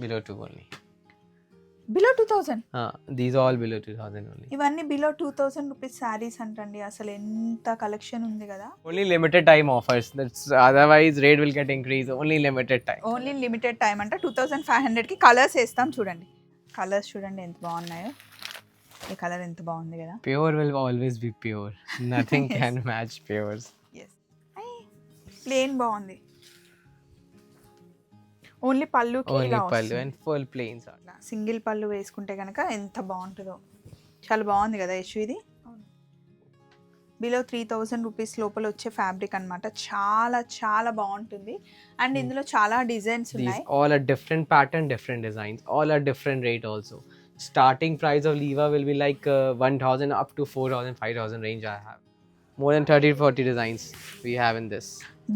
below 2 only. Below 2000. These all below 2000 only. ఇవన్నీ below 2000 rupees sarees అంటండి. అసలు ఎంత కలెక్షన్ ఉంది కదా. Only limited time offers. That's otherwise rate will get increased. Only limited time. Only limited time అంట. 2500కి colours వేస్తాం చూడండి. కలర్స్ చూడండి ఎంత బాగున్నాయో. ఈ కలర్ ఎంత బాగుంది కదా. Pure will always be pure. Nothing can match pures. Yes plain బాగుంది. ఓన్లీ పళ్ళుకి Only ఇలా pallu వస్తుంది. and full plains are. Single పళ్ళు వేసుకుంటే కనుక ఎంత బాగుంటుందో. చాలా బాగుంది కదా యశు ఇది. బిలో 3000 రూపీస్ లోపల వచ్చే ఫ్యాబ్రిక్ అన్నమాట. చాలా చాలా బాగుంటుంది. అండ్ ఇందులో చాలా డిజైన్స్ These ఉన్నాయి. all are different pattern, different designs. All are different rate also. Starting price of Liva will be like 1000 up to 4000, 5000 range I have. More than 30 to 40 designs we have in this.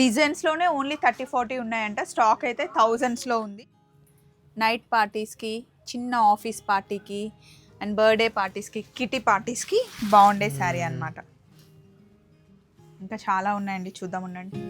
డిజైన్స్లోనే only 30-40 ఉన్నాయంట. Stock అయితే థౌజండ్స్లో ఉంది. Night పార్టీస్కి, చిన్న office పార్టీకి and birthday పార్టీస్కి, kitty పార్టీస్కి బాగుండే శారీ అన్నమాట. ఇంకా చాలా ఉన్నాయండి, చూద్దాం ఉండండి.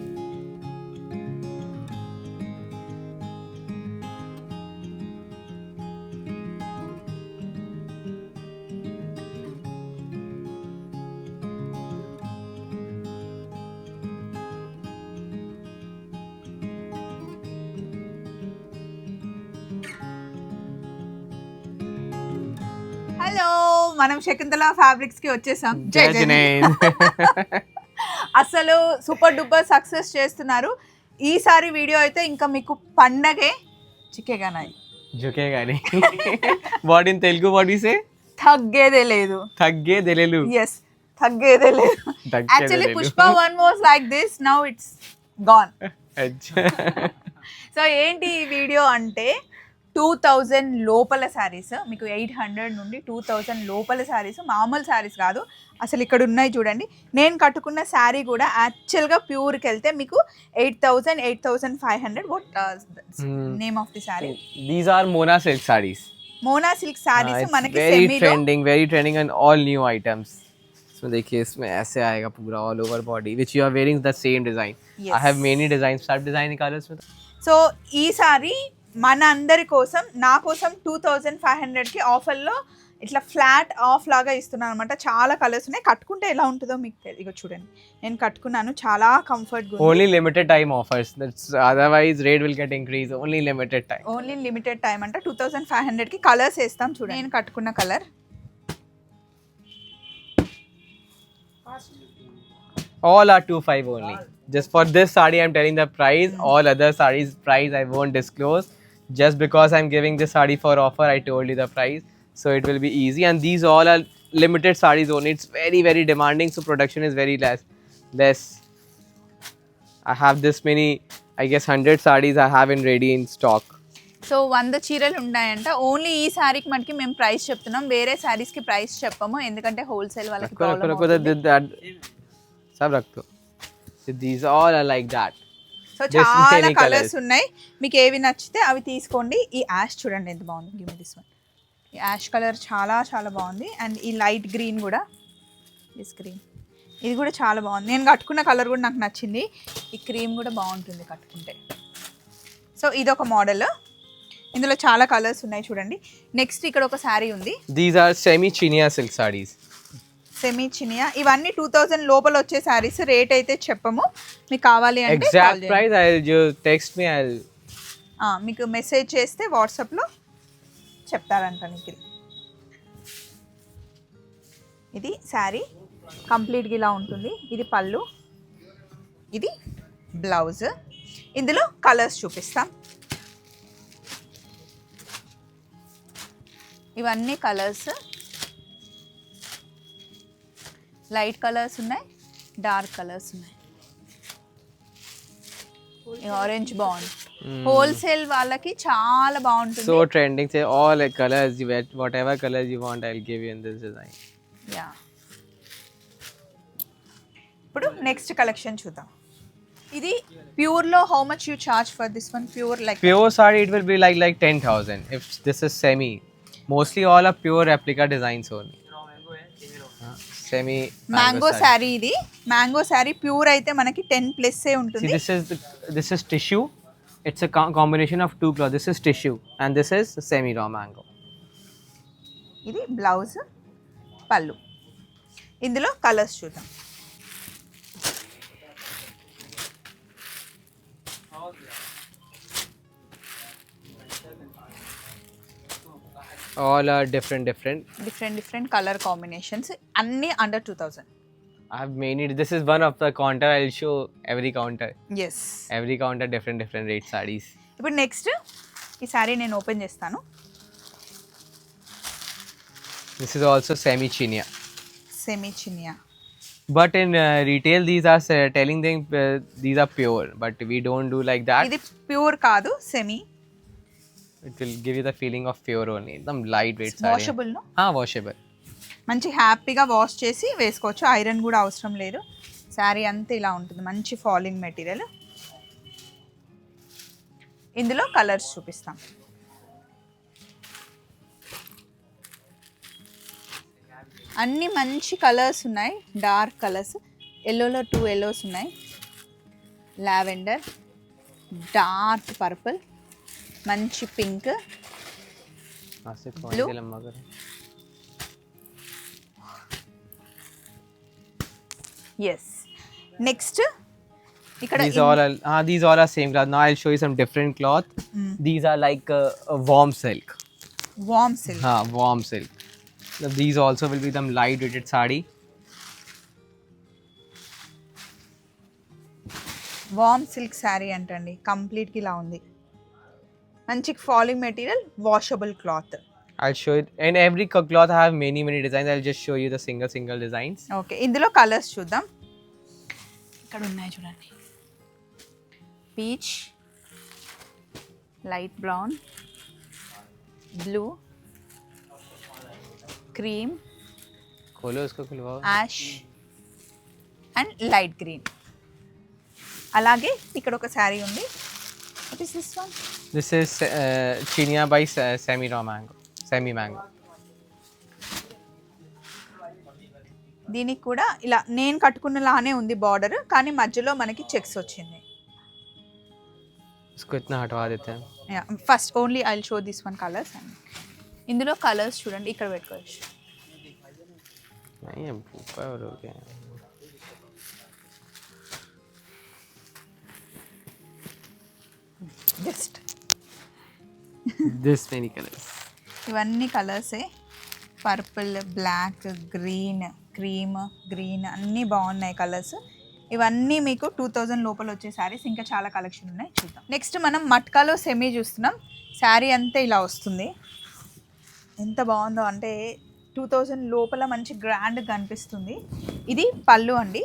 హలో, మనం శకుంతల ఫ్యాబ్రిక్స్ కి వచ్చేసాం. జై జై. అసలు సూపర్ డూపర్ సక్సెస్ చేస్తున్నారు. ఈసారి వీడియో అయితే ఇంకా మీకు పండగే చిక్కేగానాయి. Jukega nahi. What in Telugu what we say? తగ్గేదే లేదు. Taggedelelu. ఎస్, తగ్గేదే లేదు. Taggedelelu. Actually Pushpa 1 was like this, now it's gone. So ఏంటి ఈ వీడియో అంటే 2000 లోపల శారీస్, మీకు 800 నుండి 2000 లోపల శారీస్, మామూలు శారీస్ కాదు అసలు. ఇక్కడ ఉన్నాయి చూడండి. నేను కట్టుకున్న శారీ కూడా యాక్చువల్గా ప్యూర్కి వెళ్తే మీకు 8000, 8500. What name of the sari? These are Mona silk sarees. Mona silk saris It's మనకి very సెమీలో. trending and all new items. So देखिए इसमें ऐसे आएगा पूरा all over body which you are wearing the same design. Yes. I have many designs. सब design निकालो इसमें. So ఈ సారీ మన అందరి కోసం, నా కోసం 2500కి ఆఫర్లో ఇట్లా ఫ్లాట్ ఆఫ్ లాగా ఇస్తున్నాను అనమాట. చాలా కలర్స్ ఉన్నాయి. కట్టుకుంటే ఎలా ఉంటుందో మీకు తెలియదు. చూడండి, నేను కట్టుకున్నాను, చాలా కంఫర్ట్గా ఉంది. Only limited time offers. That's otherwise rate will get increased. Only limited time. Only limited time అంట. 2500కి కలర్స్ వేస్తాం చూడండి. నేను కట్టుకున్న colour All are 25 only. Just for this saree I'm telling the price. All other sarees price I won't disclose. Just because I'm giving this saree for offer, I told you the price. So it will be easy. And these all are limited sarees only. It's very demanding. So production is very less. I have this many, I guess 100 sarees I have in ready in stock. So 100 చీరలు ఉన్నాయంట. Only ఈ శారీకి మనకి మేము price చెప్తున్నాం, వేరే శారీస్కి price చెప్పము, ఎందుకంటే హోల్సేల్ వాళ్ళకి ప్రాబ్లం అవుతుంది. सब रख दो. So these all are like that. So There's చాలా many కలర్స్ colours. ఉన్నాయి. మీకు ఏవి నచ్చితే అవి తీసుకోండి. ఈ యాష్ చూడండి ఎంత బాగుంది. Give me this one. ఈ యాష్ కలర్ చాలా చాలా బాగుంది. అండ్ ఈ లైట్ గ్రీన్ కూడా, దిస్ గ్రీన్, ఇది కూడా చాలా బాగుంది. నేను కట్టుకున్న కలర్ కూడా నాకు నచ్చింది. ఈ క్రీమ్ కూడా బాగుంటుంది కట్టుకుంటే. సో ఇదొక మోడల్. ఇందులో చాలా కలర్స్ ఉన్నాయి చూడండి. నెక్స్ట్ ఇక్కడ ఒక శారీ ఉంది. These are semi chinia silk sarees. Semi Chiniya. ఇవన్నీ 2000 లోపల వచ్చే శారీస్. రేట్ అయితే చెప్పము, మీకు కావాలి అంటే Exact price I'll just text me. మీకు మెసేజ్ చేస్తే వాట్సాప్లో చెప్తారంట నిఖిల్. ఇది శారీ కంప్లీట్గా ఇలా ఉంటుంది. ఇది పళ్ళు, ఇది బ్లౌజ్. ఇందులో కలర్స్ చూపిస్తాం. ఇవన్నీ కలర్స్. లైట్ కలర్స్ ఉన్నాయి, డార్క్ కలర్స్ ఉన్నాయి. ఆరెంజ్ బాగుంది. హోల్సేల్ వాళ్ళకి చాలా బాగుంటుంది. So trending. Say all the colors you wear, whatever colors you want, I'll give you in this design. Yeah, ఇప్పుడు నెక్స్ట్ కలెక్షన్ చూద్దాం. ఇది ప్యూర్ లో how much you charge for this one? Pure like Pure saree it will be like 10,000. If this is semi, mostly all are pure replica designs only. Semi mango sari. ఇది mango sari pure అయితే మనకి 10+ See ఉంటుంది. this is tissue. It's a combination of two cloth. This is tissue and this is semi raw mango. ఇది blouse, పళ్ళు. ఇందులో colours చూద్దాం. All are different. Different colour combinations, అన్నీ under 2000. I have made it. This is one of the counter. I'll show every counter. Yes. Every counter different rate sarees. ఇప్పుడు next ఈ శారీ నేను open చేస్తాను. This is also semi chinia. Semi Chiniya. But in retail, these are telling them these are pure. But we don't do like that. ఇది pure కాదు, semi. It will give you the feeling of pure only. Some lightweight saree. Washable no? Washable. మంచి హ్యాపీగా wash చేసి వేసుకోవచ్చు, iron కూడా అవసరం లేదు. శారీ అంతా ఇలా ఉంటుంది, మంచి ఫాలింగ్ మెటీరియల్. ఇందులో కలర్స్ చూపిస్తాం. అన్ని మంచి కలర్స్ ఉన్నాయి, డార్క్ కలర్స్. ఎల్లోలో 2 ఎల్లోస్ ఉన్నాయి, లావెండర్, డార్క్ పర్పుల్, మంచి పింక్, బ్లూ. ఎస్. నెక్స్ట్ ఇక్కడ these all are same cloth. Now I'll show you some different cloth. These are like a warm silk. Warm silk. Warm silk. These also will be them light weighted saree. Warm silk saree అంటండి, కంప్లీట్గా ఇలా ఉంది. మంచి falling material, washable cloth. I'll show it. In every cloth I have many designs. I'll just show you the single designs. Okay, ఇందులో colours చూద్దాం. ఇక్కడ ఉన్నాయి చూడండి. Peach, light brown, blue, cream, खोलो इसको खुलवाओ. Ash and light green. అలాగే ఇక్కడ ఒక శారీ ఉంది. What is this one? This is chinia by semi mango. దీనికి కూడా ఇలా నేను కట్టుకున్నలానే ఉంది బార్డర్, కానీ మధ్యలో మనకి చెక్స్ వచ్చింది. इसको इतना हटवा देते हैं. First only I will show this one colours. And ఇందులో కలర్స్ చూడండి, ఇక్కడ పెట్టుకోవచ్చు. नहीं अब ऊपर हो गया. Just This many colors. ఇవన్నీ కలర్సే. Purple, black, green, cream, green, అన్నీ బాగున్నాయి కలర్స్. ఇవన్నీ మీకు 2000 లోపల వచ్చే శారీస్. ఇంకా చాలా కలెక్షన్ ఉన్నాయి, చూద్దాం. నెక్స్ట్ మనం మట్కాలో సెమీ చూస్తున్నాం. శారీ అంతా ఇలా వస్తుంది. ఎంత బాగుందో అంటే 2000 లోపల మంచి గ్రాండ్గా కనిపిస్తుంది. ఇది పళ్ళు అండి,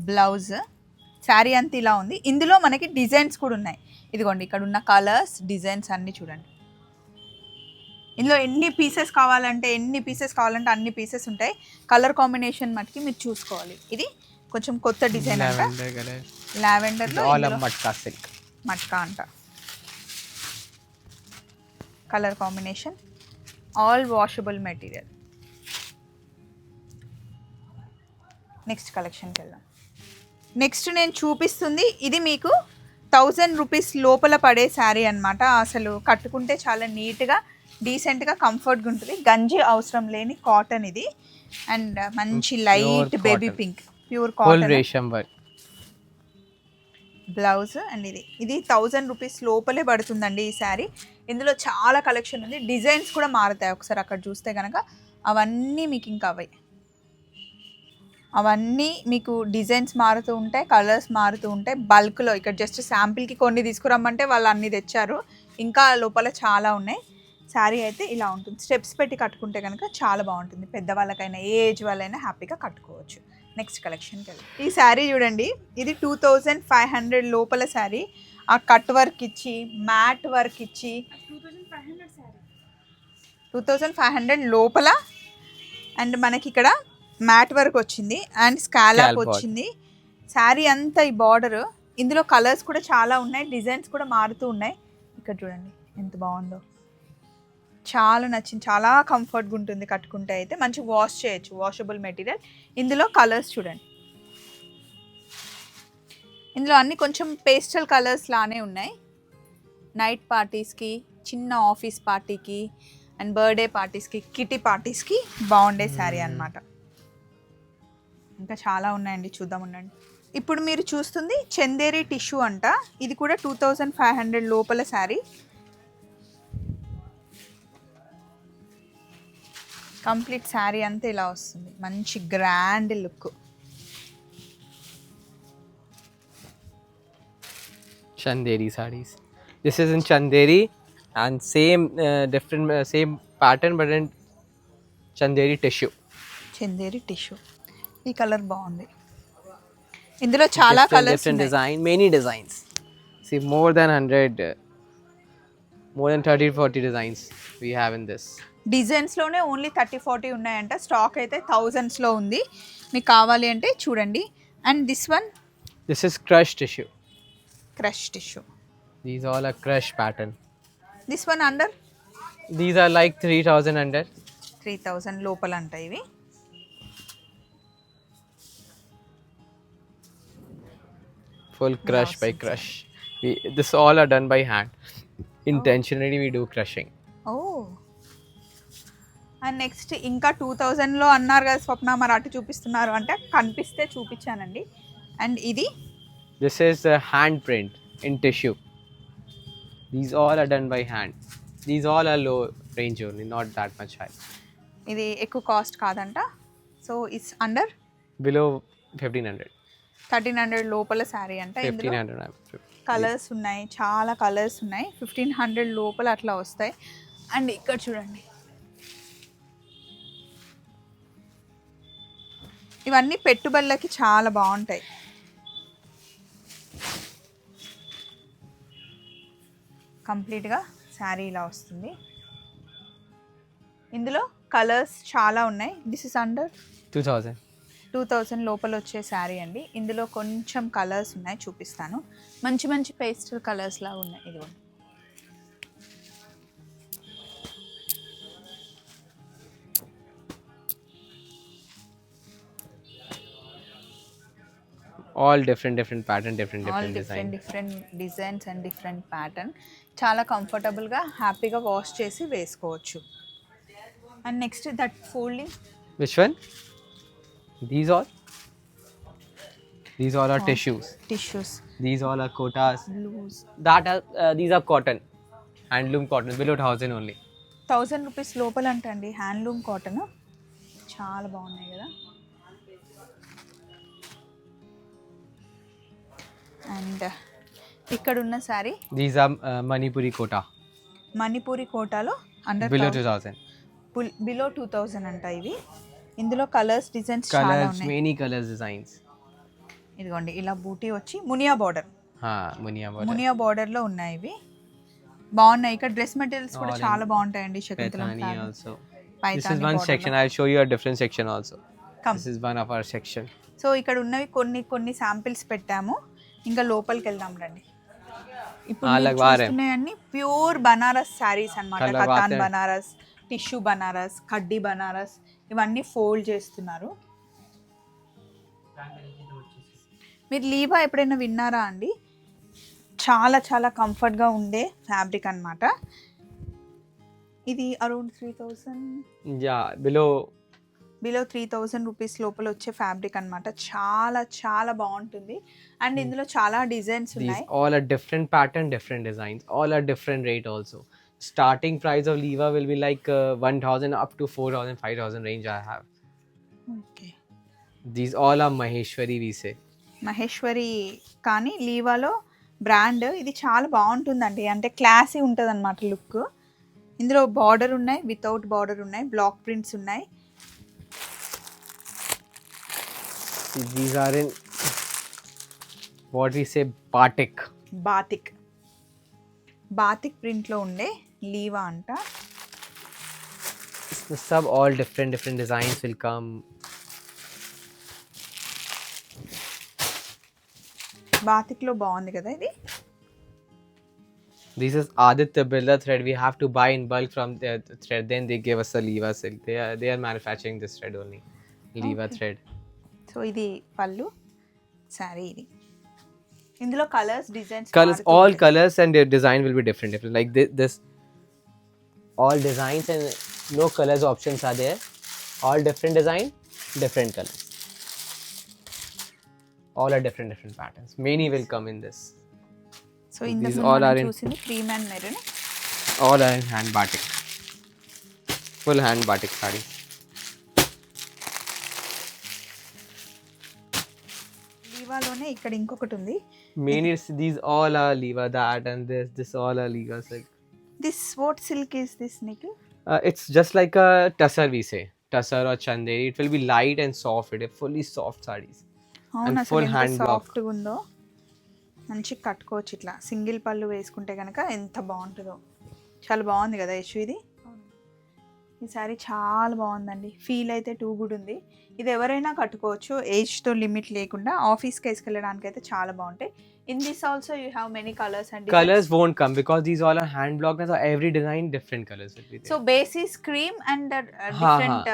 బ్లౌజ్. శారీ అంతా ఇలా ఉంది. ఇందులో మనకి డిజైన్స్ కూడా ఉన్నాయి. ఇదిగోండి, ఇక్కడ ఉన్న కలర్స్, డిజైన్స్ అన్నీ చూడండి. ఇందులో ఎన్ని పీసెస్ కావాలంటే అన్ని పీసెస్ ఉంటాయి. కలర్ కాంబినేషన్ మటుకి మీరు చూసుకోవాలి. ఇది కొంచెం కొత్త డిజైన్ అంట, లావెండర్లో మట్కా అంట. Colour combination, all washable material. Next కలెక్షన్కి వెళ్దాం. నెక్స్ట్ నేను చూపిస్తుంది ఇది మీకు 1000 రూపీస్ లోపల పడే శారీ అనమాట. అసలు కట్టుకుంటే చాలా నీట్గా, డీసెంట్గా, కంఫర్ట్గా ఉంటుంది. గంజి అవసరం లేని కాటన్ ఇది. అండ్ మంచి light baby pink, pure cotton blouse. And ఇది 1000 రూపీస్ లోపలే పడుతుందండి ఈ శారీ. ఇందులో చాలా కలెక్షన్ ఉంది, డిజైన్స్ కూడా మారుతాయి. ఒకసారి అక్కడ చూస్తే కనుక అవన్నీ మీకు ఇంకా అవన్నీ మీకు డిజైన్స్ మారుతూ ఉంటాయి, కలర్స్ మారుతూ ఉంటాయి. బల్క్లో ఇక్కడ జస్ట్ శాంపిల్కి కొన్ని తీసుకురమ్మంటే వాళ్ళు అన్నీ తెచ్చారు, ఇంకా లోపల చాలా ఉన్నాయి. శారీ అయితే ఇలా ఉంటుంది. స్టెప్స్ పెట్టి కట్టుకుంటే కనుక చాలా బాగుంటుంది. పెద్దవాళ్ళకైనా ఏ ఏజ్ వాళ్ళైనా హ్యాపీగా కట్టుకోవచ్చు. నెక్స్ట్ కలెక్షన్కి వెళ్దాం. ఈ శారీ చూడండి, ఇది 2500 లోపల శారీ. ఆ కట్ వర్క్ ఇచ్చి, మ్యాట్ వర్క్ ఇచ్చి 2500 లోపల. అండ్ మనకి ఇక్కడ మ్యాట్ వర్క్ వచ్చింది అండ్ స్కాలప్ వచ్చింది. శారీ అంతా ఈ బార్డర్. ఇందులో కలర్స్ కూడా చాలా ఉన్నాయి, డిజైన్స్ కూడా మారుతూ ఉన్నాయి. ఇక్కడ చూడండి ఎంత బాగుందో, చాలా నచ్చింది. చాలా కంఫర్ట్గా ఉంటుంది కట్టుకుంటే. అయితే మంచి వాష్ చేయొచ్చు, వాషబుల్ మెటీరియల్. ఇందులో కలర్స్ చూడండి. ఇందులో అన్ని కొంచెం పేస్టల్ కలర్స్ లానే ఉన్నాయి. నైట్ పార్టీస్కి, చిన్న ఆఫీస్ పార్టీకి అండ్ బర్త్డే పార్టీస్కి, కిటీ పార్టీస్కి బాగుండే శారీ అన్నమాట. ఇంకా చాలా ఉన్నాయండి, చూద్దాం ఉండండి. ఇప్పుడు మీరు చూస్తుంది చందేరి టిష్యూ అంట. ఇది కూడా 2500 లోపల శారీ. కంప్లీట్ శారీ అంతా ఇలా వస్తుంది, మంచి grand look. Chanderi sarees. This is in Chanderi and same different same pattern but in Chanderi tissue. Chanderi tissue. ఈ కలర్ బాగుంది. ఇందులో చాలా colours Different design, many designs. See more than 100 more than 30-40 designs we have in this. డిజైన్స్లోనే only 30-40 ఉన్నాయంట. Stock అయితే థౌజండ్స్లో ఉంది. మీకు కావాలి అంటే చూడండి. And this one, This is crushed tissue. Crush tissue. These all are crush pattern. This one under These are like 3000 under. 3000 లోపల అంట ఇవి. Full crush by crush. This all are done by hand. Intentionally we do crushing. Oh. And next ఇంకా 2000లో అన్నారు కదా స్వప్న, మరి అటు చూపిస్తున్నారు అంటే కనిపిస్తే చూపించానండి. అండ్ ఇది This is a hand print in tissue. These all are done by hand. These all are low range only, not that much high. ఇది ఎక్కువ కాస్ట్ కాదంట. So it's under Below 1500. 1300 లోపల శారీ అంట. ఇందులో 1500. కలర్స్ ఉన్నాయి, చాలా కలర్స్ ఉన్నాయి. 1500 లోపల అట్లా వస్తాయి. అండ్ ఇక్కడ చూడండి, ఇవన్నీ పెట్టుబడులకి చాలా బాగుంటాయి. కంప్లీట్గా శారీ ఇలా వస్తుంది. ఇందులో కలర్స్ చాలా ఉన్నాయి. This is under 2000. 2000 లోపల వచ్చే శారీ అండి. ఇందులో కొంచెం కలర్స్ ఉన్నాయి, చూపిస్తాను. మంచి మంచి పేస్టల్ కలర్స్ లాగా ఉన్నాయి. ఇదిగోండి. All different pattern, different all design. Different designs and different pattern. చాలా కంఫర్టబుల్గా హ్యాపీగా వాష్ చేసి వేసుకోవచ్చు. And next that folding. Which one? These all? These all are tissues. Tissues, These all are kotas. Blues. That are these are cotton. Handloom cotton below 1000 only. 1000 rupees లోపల అంటండి handloom cotton. చాలా బాగున్నాయి కదా. And ఇక్కడ ఉన్న sari These are Manipuri kota. Manipuri కోటాలో under Below 2000. Below 2000 అంట ఇవి. ఇందులో కలర్స్ డిజైన్స్ చాలా Colors, ఉన్నాయి. many colors designs. ఇదిగోండి, ఇలా బూటీ వచ్చి Muniya border, Munia border. Muniya బార్డర్లో ఉన్నాయి ఇవి. బాగున్నాయి. ఇక్కడ డ్రెస్ మెటీరియల్స్ కూడా చాలా బాగుంటాయండి. Shaakuntalam Paithani also. This Paithani is one section. I'll show you a different section also. Come. This is one of our section. So ఇక్కడ ఉన్నవి కొన్ని శాంపిల్స్ పెట్టాము. ఇంకా లోపలికి వెళ్దాం రండి. ఇప్పుడు మీరు చూస్తున్నాయన్నీ ప్యూర్ బనారస్ శారీస్ అన్నమాట. Colour కతాన్ వాతే. బనారస్, టిష్యూ బనారస్, కడ్డీ బనారస్, ఇవన్నీ ఫోల్డ్ చేస్తున్నారు. మీరు లీవా ఎప్పుడైనా విన్నారా అండి? చాలా చాలా కంఫర్ట్గా ఉండే ఫ్యాబ్రిక్ అన్నమాట. ఇది around 3000, Yeah, below below 3000 rupees లోపల వచ్చే ఫ్యాబ్రిక్ అన్నమాట. చాలా చాలా బాగుంటుంది. అండ్ ఇందులో చాలా డిజైన్స్ these ఉన్నాయి. all are different pattern, different designs. All are different rate also. Starting price of Leva will be like 1000 up to 4000, 5000 range I have. Okay, These all are Maheshwari we say. Maheshwari కానీ లీవాలో brand ఇది చాలా బాగుంటుందండి. అంటే classy ఉంటుంది అనమాట look. ఇందులో border ఉన్నాయి, without border ఉన్నాయి, బ్లాక్ ప్రింట్స్ ఉన్నాయి. These are in what we say batik. Batik, batik ప్రింట్లో ఉండే లీవా అంట. Sub all different designs will come. బాతిక్లో బాగుంది కదా ఇది. This is Aditya Birla thread. We have to buy in bulk from the thread. Then they give us the Leva silk. They are manufacturing this thread only. Leva thread. So ఇది పళ్ళు, శారీ ఇది. ఇందులో colours designs Colors, all colors and their design will be different. Different. Like this, all designs and no colors options are there. All different design, different colors. All are different patterns. Many will come in this. So ఇందులో These all are in, చూసింది cream and maroon. all are in hand batik. Full hand batik sarees. లీవాలోనే ఇక్కడ ఇంకొకటి ఉంది. Many, these all are Liva, that and this all are Liva silk. This what silk is this Nikhil? It's just like a tussar we say. Tussar or chanderi. It will be light and soft. It is fully soft sarees. అవును, And అసలు full ఎంత hand block. సాఫ్ట్గా ఉందో. మంచిగా కట్టుకోవచ్చు ఇట్లా single పళ్ళు వేసుకుంటే కనుక ఎంత బాగుంటుందో. చాలా బాగుంది కదా యశు ఇది. ఈ సారీ చాలా బాగుందండి. ఫీల్ అయితే టూ గుడ్ ఉంది. ఇది ఎవరైనా కట్టుకోవచ్చు, ఏజ్తో లిమిట్ లేకుండా. ఆఫీస్కి వేసుకెళ్ళడానికి అయితే చాలా బాగుంటాయి. In this also you have many colours and Colors won't come because these all are hand blocked. So every design different colors will be there. So base is cream and different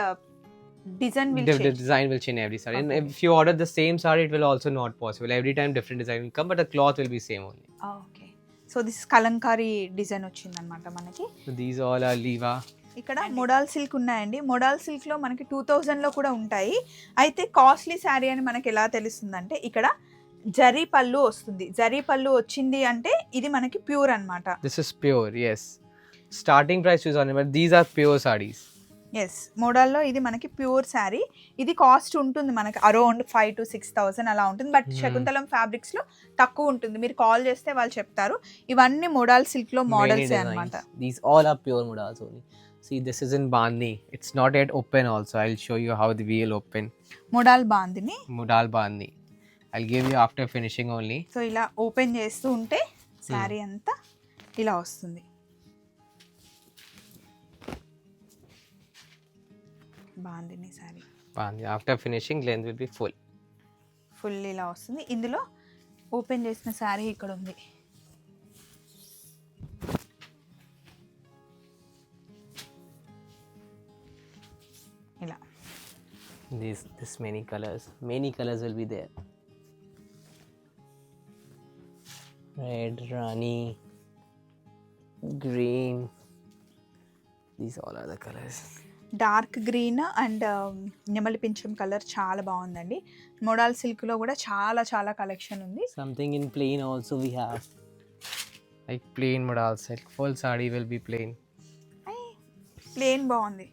design will The change. design will change every saree. And Okay. if you order the same saree, it will also not possible. Every time different design will come, but the cloth will be same only. Okay, so this Kalamkari design వచ్చిందనమాట మనకి. So these all are Liva. ఇక్కడ modal silk ఉన్నాయండి. Modal సిల్క్లో మనకి 2000లో కూడా ఉంటాయి. అయితే costly sari అని మనకి ఎలా తెలుస్తుందంటే ఇక్కడ జరీ పళ్ళు వస్తుంది. జరీ పళ్ళు వచ్చింది అంటే ఇది మనకి ప్యూర్ అన్నమాట. This is pure, yes. Starting price is on it, but these are pure sarees. Yes, మోడల్లో ఇది మనకి ప్యూర్ శారీ. ఇది కాస్ట్ ఉంటుంది మనకి అరౌండ్ 5,000 to 6,000 అలా ఉంటుంది. బట్ శకుంతలం ఫ్యాబ్రిక్స్లో తక్కువ ఉంటుంది. మీరు కాల్ చేస్తే వాళ్ళు చెప్తారు. ఇవన్నీ మోడాల్ సిల్క్లో Many మోడల్సే designs. అనమాట. These all are pure modals only. See, this is in Bandhi. It's not yet open also. I'll show you how the will open. Modal bandhani. Modal Bandhi. I'll give you after finishing only. So ఇలా open చేస్తూ ఉంటే శారీ అంతా ఇలా వస్తుంది. Bandhani sari Bandhi. After finishing, length will be full. Full ఇలా వస్తుంది. ఇందులో open చేసిన శారీ ఇక్కడ ఉంది. ఇలా This many colors. Many colors will be there. Red, Rani, green. These all are the colors. Dark green and నెమలి పింఛం కలర్ చాలా బాగుందండి. మోడాల్ సిల్క్లో కూడా చాలా చాలా కలెక్షన్ ఉంది. Something in plain also we have. Like plain modal silk. Full saree will be plain. Plain బాగుంది.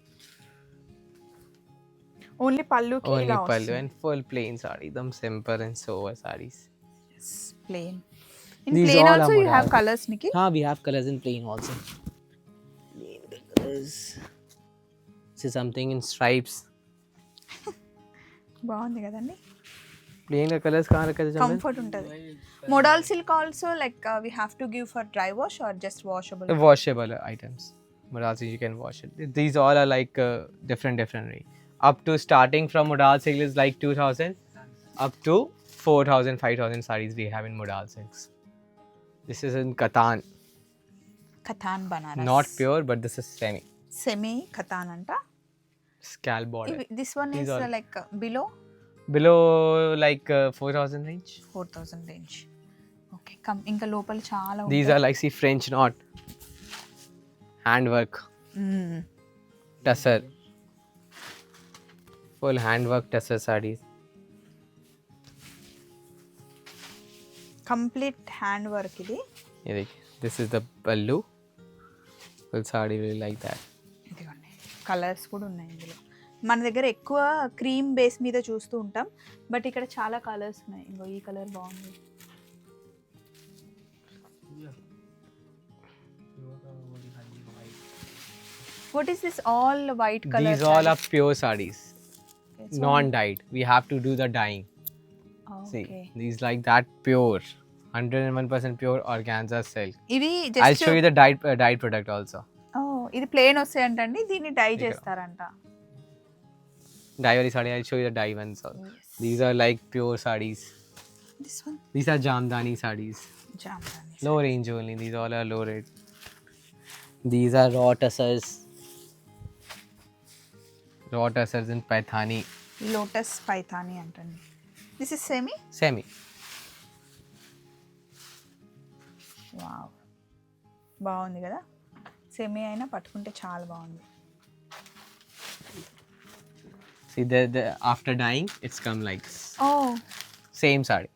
Only పళ్ళుకి Only ఇలా pallu and full plain saree. Them simple and sober sarees. Plain. In These plain all also are you have modal. Colours నికి. We have colors in plain also. Plain colors. This is something in stripes. బాగుంది కదండి. Plain colors कहाँ रखे थे? Comfort ఉంటుంది. Modal silk also like we have to give for dry wash or just washable. Washable items. Modal silk you can wash it. These all are like different range. Up to starting from modal silk is like 2,000 up to 4,000, 5,000 sarees we have in modal silks. This is in Katan. Katan Banaras. Not pure, but this is semi. Semi katan అంట. Scalp border. This one These is are- like below Below like 4,000 range. 4,000 range. Okay, come ఇంకా లోపల చాలా These are like see French knot. Handwork. Tussar. Full handwork tussar sarees. Complete hand work ఇది. This is the pallu. Full saree will be like that. ఇదిగోండి, colours కూడా ఉన్నాయి ఇందులో. మన దగ్గర ఎక్కువ క్రీమ్ బేస్ మీద చూస్తూ ఉంటాం, బట్ ఇక్కడ చాలా కలర్స్ ఉన్నాయి. ఇంకో ఈ కలర్ బాగుంది. What is this all white colour? These all are pure sarees. Non-dyed. We have to do the dyeing. See, these like that pure. 101% pure organza silk. ఇవి I'll just show you the dyed product also. ఇది plane వస్తాయంటండి, దీన్ని die చేస్తారంట. Dye wali saree, I'll show you the dye ones also. These are like pure sarees. This one These are jamdani sarees. Jamdani. Low range only. These all are low rate. These are raw tussars. Raw tussars in Paithani. Lotus Paithani అంటండి. This is semi. Semi. Wow, బాగుంది కదా, semi అయినా పట్టుకుంటే చాలా బాగుంది. See, after dyeing, it's come like oh, same saree.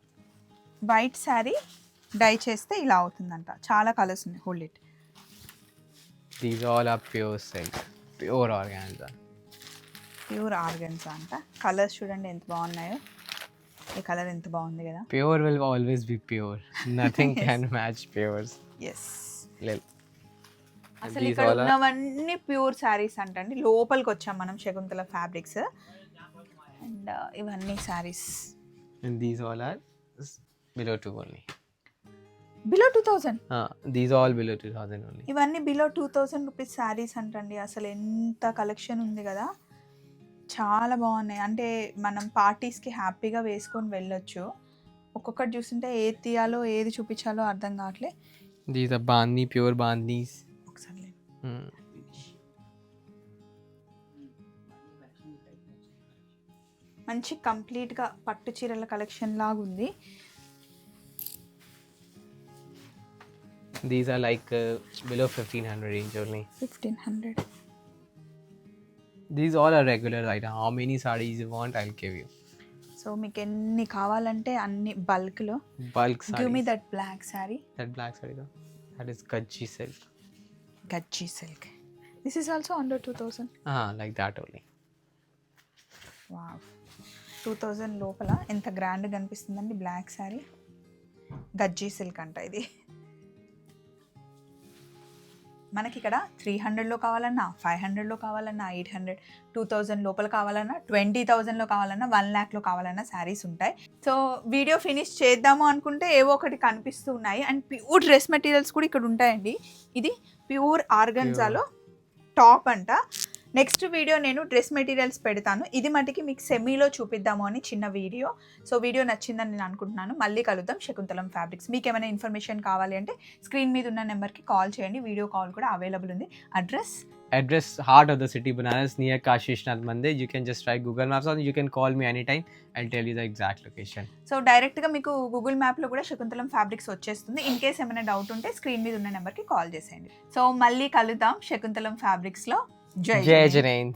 White saree dye చేస్తే ఇలా అవుతుందంట. చాలా కలర్స్ ఉన్నాయి. Hold it. These all are pure silk, pure organza. Pure organza అంట. కలర్స్ చూడండి ఎంత బాగున్నాయో. ఈ కలర్ ఎంత బాగుంది కదా. Pure will always be pure. Nothing can match pures. Yes, Lil. అసలు these ఇక్కడ all are- ఉన్నవన్నీ ప్యూర్ శారీస్ అంటండి. లోపలికి వచ్చాం మనం శకుంతల ఫ్యాబ్రిక్స్. అండ్ ఇవన్నీ sarees And these all are below 2 only. Below 2000. These all below 2000 only. ఇవన్నీ బిలో 2000 రూపీస్ శారీస్ అంటండి. అసలు ఎంత కలెక్షన్ ఉంది కదా, చాలా బాగున్నాయి. అంటే మనం పార్టీస్కి హ్యాపీగా వేసుకొని వెళ్ళొచ్చు. ఒక్కొక్కటి చూస్తుంటే ఏది తీయాలో ఏది చూపించాలో అర్థం కావట్లే. These are bandhni, pure bandhnis. ఒకసారి లేదు. మంచి కంప్లీట్గా పట్టు చీరల కలెక్షన్ లాగా ఉంది. These are like below 1500 range only. 1500. These all are regular item. How many sarees you want, I'll give you. So మీకు ఎన్ని కావాలంటే అన్ని బల్క్లో. Bulk give me sarees. That black saree. That black saree though. That is Kachchi silk. Gajji silk. This is also under 2000. Like that only. Wow, 2000 లోపల ఎంత గ్రాండ్గా కనిపిస్తుందండి black sari. గజ్జీ silk అంట ఇది. మనకి ఇక్కడ 300లో కావాలన్నా, 500లో కావాలన్నా, 800, 2000 లోపల కావాలన్నా, 20,000లో కావాలన్నా, 1 lakh కావాలన్నా శారీస్ ఉంటాయి. సో వీడియో ఫినిష్ చేద్దాము అనుకుంటే ఏవో ఒకటి కనిపిస్తూ ఉన్నాయి. అండ్ ప్యూర్ డ్రెస్ మెటీరియల్స్ కూడా ఇక్కడ ఉంటాయండి. ఇది ప్యూర్ ఆర్గన్జాలో టాప్ అంట. నెక్స్ట్ వీడియో నేను డ్రెస్ మెటీరియల్స్ పెడతాను. ఇది మటుకి మీకు సెమీలో చూపిద్దాము అని చిన్న వీడియో. సో వీడియో నచ్చిందని నేను అనుకుంటున్నాను. మళ్ళీ కలుద్దాం శకుంతలం ఫ్యాబ్రిక్స్. మీకు ఏమైనా ఇన్ఫర్మేషన్ కావాలి అంటే స్క్రీన్ మీద ఉన్న నెంబర్కి కాల్ చేయండి. వీడియో కాల్ కూడా అవైలబుల్ ఉంది. Address heart of the city, Banaras, near Kashi Vishwanath Mandir. You can just try Google Maps or you can call me anytime. I'll tell you the exact location. So డైరెక్ట్గా మీకు Google మ్యాప్లో కూడా Shaakuntalam fabrics వచ్చేస్తుంది. In case ఏమైనా doubt ఉంటే screen మీద ఉన్న నెంబర్కి కాల్ చేసేయండి. సో మళ్ళీ కలుద్దాం శకుంతలం ఫ్యాబ్రిక్స్లో. జై Jai Janend.